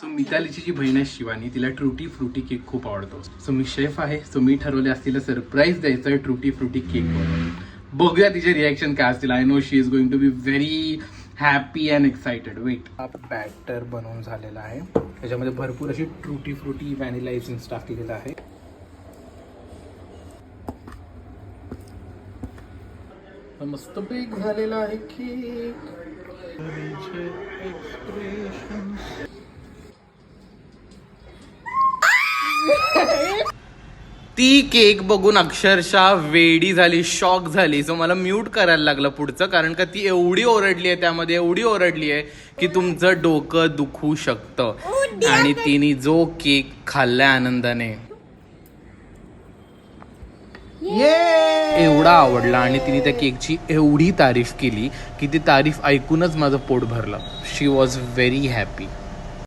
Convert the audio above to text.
So मितालीची जी बहीण आहे शिवानी, तिला ट्रुटी फ्रुटी केक खूप आवडतो. सो मी शेफ आहे, सो मी ठरवले आज तिला सरप्राईज द्यायचं आहे ट्रुटी फ्रुटी केक बनवून. बघूया तिचे रिॲक्शन काय असतील. I know she is going to be very happy and excited. Wait, हा बॅटर बनवून झालेला आहे. त्याच्यामध्ये भरपूर अशी ट्रुटी फ्रुटी व्हॅनिला एसेन्स टाकलेला आहे. मस्त बेक झालेला आहे केक. ती केक बघून अक्षरशः वेडी झाली, शॉक झाली. सो मला म्यूट करायला लागलं पुढचं, कारण का ती एवढी ओरडली आहे, त्यामध्ये एवढी ओरडली आहे की तुमचं डोकं दुखू शकतं. आणि तिने जो केक खाल्लाय आनंदाने, एवढा आवडला आणि तिने त्या केकची एवढी तारीफ केली की ती तारीफ ऐकूनच माझं पोट भरलं. शी वॉज व्हेरी हॅपी.